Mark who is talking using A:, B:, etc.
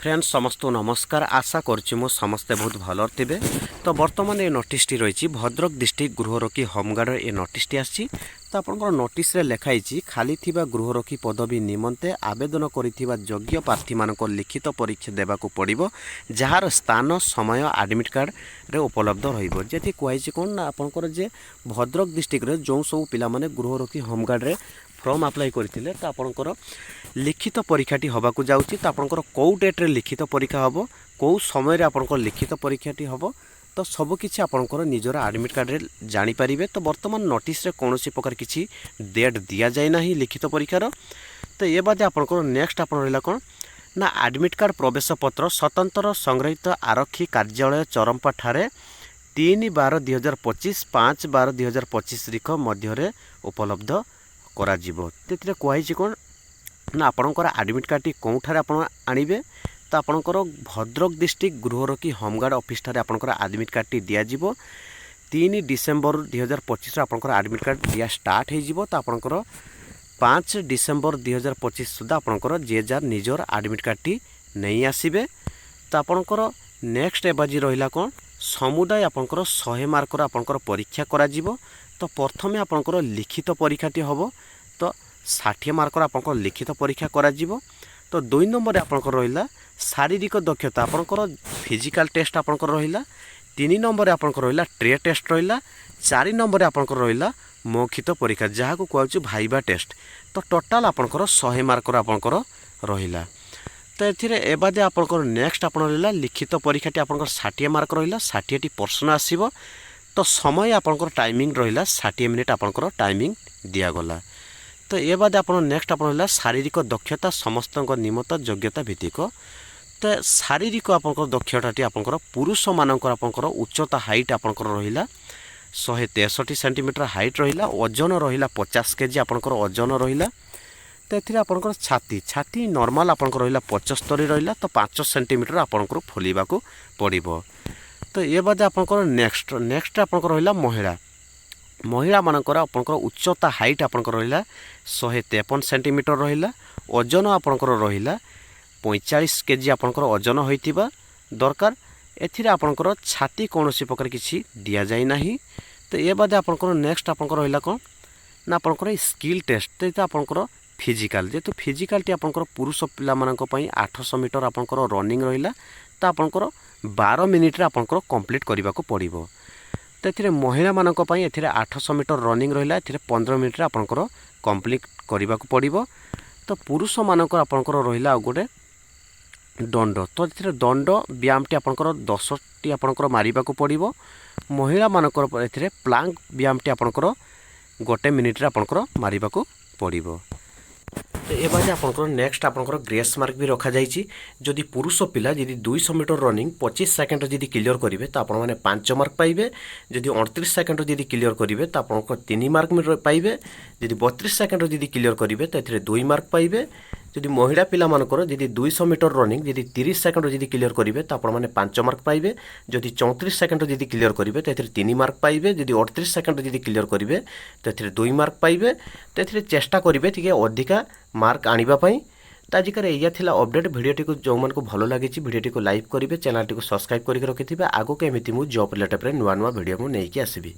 A: Friends समस्त नमस्कार। आशा करुच्ची मु समस्ते बहुत भल थे। तो बर्तमान ये नोटिस रही भद्रक डिस्ट्रिक्ट गृहरक्षी होमगार्ड ये नोटिस आसी। तो आपंकर नोटिस लिखाई खाली गृहरक्षी पदवी निमंते आवेदन करिथिबा योग्य प्रार्थी मानक लिखित परीक्षा देवाक पड़िबो, जार स्थान समय एडमिट कार्ड रे उपलब्ध रहिबो। जेथि कहैछि कोन आपंकर जे भद्रक डिस्ट्रिक्ट रे जो सब पिला माने गृहरक्षी होमगार्ड रे फॉर्म अप्लाई करथिले तो आपंकर लिखित परीक्षाटी होबाकू जाउछि। तो आपंकर कौ डेट रे लिखित परीक्षा हबो, कौ समय रे आपंकर लिखित परीक्षाटी हबो, तो सबकि आपंकर निजर एडमिट कार्ड रे जानि परिबे। तो वर्तमान नोटिस रे कोनोसी प्रकार किछि डेट दिया जाय नाही लिखित परीक्षार। तो ये बादे आपंकर नेक्स्ट आपन रहला कोन ना एडमिट कार्ड प्रवेश पत्र स्वतंत्र संग्रहित आरक्षी कार्यालय चरंपा ठारे 3/12/2025 5/12/2025 तारीख मध्य उपलब्ध करा जिवो। तेतिरे कहैछि कोन ना आपणकर एडमिट कार्ड टी कोठारे आपण आनिबे। तो आपणकर भद्रक डिस्ट्रिक्ट गृहरक्षी होमगार्ड ऑफिस ठारे आपणकर एडमिट कार्ड टी दिया जिवो। 3 डिसेम्बर 2025 आपणकर एडमिट कार्ड दिया स्टार्ट हे जिवो। तो आपणकर 5 डिसेम्बर 2025 सुधा आपणकर जे जार निजर एडमिट कार्ड टी नहीं आसीबे। तो आपणकर नेक्स्ट एबाजी रहिला कोन समुदाय आपणकर 100 मार्कर आपणकर परीक्षा करा जिवो। तो प्रथमे आपणकर लिखित परीक्षाटी हबो। तो 60 मार्कर आपणकर लिखित परीक्षा करा जिवो। तो 2 नंबर आपणकर रहिला शारीरिक दक्षता आपणकर फिजिकल टेस्ट आपणकर रहिला। 3 नंबर आपणकर रहिला ट्रे टेस्ट रहिला। 4 नंबर आपणकर रहिला मौखिक परीक्षा जहाँ को कहउछु भाइबा टेस्ट। तो टोटाल आपणकर 100 मार्कर आपणकर रहिला। तो एथिरे एबादे आपणकर नेक्स्ट आपण रहिला लिखित परीक्षाटी आपणकर 60 मार्क रहिला। 60 टी प्रश्न आसीबो। तो समय आपणकर टाइमिंग रहिला 60 मिनिट आपणकर टाइमिंग दिया गला। तो ये बाद आप नेक्स्ट आप शारीरिक दक्षता समस्त निमत योग्यता भित्तिक। तो शारीरिक आप दक्षताटी आपंकर पुरुष मानकर आपंकर उच्चता हाइट आपंकर रहिला 163 सेंटीमीटर हाइट रहिला। ओजन रहिला 50 केजी आपंकर ओजन रहिला। तो एथिरे आपंकर छाती छाती नॉर्मल आपंकर रहिला 75 रहिला। तो 5 सेंटीमीटर आपंकर फुलिबाकू पड़िबो। तो ये बाद आपंकर नेक्स्ट आपंकर रहिला महिला महिला मानकर आपंकर उच्चता हाइट आपंकर रहिला 153 सेंटीमीटर रहिला। ओजन आपंकर रहिला 45 केजी आपंकर ओजन होइतिबा दरकार। एथिरे आपंकर छाती कोनोसी प्रकार किछि दिया जाय नाही। तो ये बाद आपंकर नेक्स्ट आपंकर रहिला कोन ना आपंकर स्किल टेस्ट। तो आपंकर फिजिकल जेतु फिजिकल टी आपंकर पुरुष पिला मानक पई 800 मीटर आपंकर रनिंग रहिला। तो आपंकर 12 मिनिट रे आपंकर कंप्लीट करबाको पड़िबो। तो एथिरे महिला मानक पई एथिरे 800 मीटर रनिंग रहिला। एथिरे 15 मिनिट रे आपंकर कंप्लीट करबाको पड़िबो। तो पुरुष मानक आपंकर रहिला गोटे दंड। तो एथिरे दंड व्यायाम टी आपंकर 10 टी आपंकर मारिबाको पड़िबो। महिला मानकर एथिरे प्लांक व्यायाम टी आपंकर 1 मिनिट रे आपंकर मारिबाको पड़िबो। तो ये बादे आपंकर नेक्स्ट आपंकर ग्रेस मार्क भी रखा जाइछि। जदि पुरुष पिला जदि 200 मीटर रनिंग 25 सेकंड जदि क्लियर करिवे तो आपण माने 5 मार्क पाइबे। जदि 38 सेकंड जदि क्लियर करिवे तो आपनको 3 मार्क पाइबे। जदि 32 सेकंड जदि क्लियर करिवे तो एथिरे 2 मार्क पाइबे। जदि महिला पिला मानकर जदि 200 मीटर रनिंग जदि 30 सेकंड जदि क्लियर करिवे तो आपण माने 5 मार्क पाइबे। जदि 34 सेकंड जदि क्लियर करिवे तो एथिरे 3 मार्क पाइबे। जदि 38 सेकंड जदि क्लियर करिवे तो एथिरे 2 मार्क पाइबे। तो एथिरे चेष्टा करिवे ठीक अधिका मार्क आनिबा पई। तो आजिकार या थिला अपडेट भिडियोटी को जो मन को भलो लागी भिडियोटी को लाइक करिवे, चैनल टी को सब्सक्राइब करके रखिथिबे। आगो के एमिति मु जॉब रिलेटेड रे नुवा नुवा भिडियो मु नेकी आसीबी।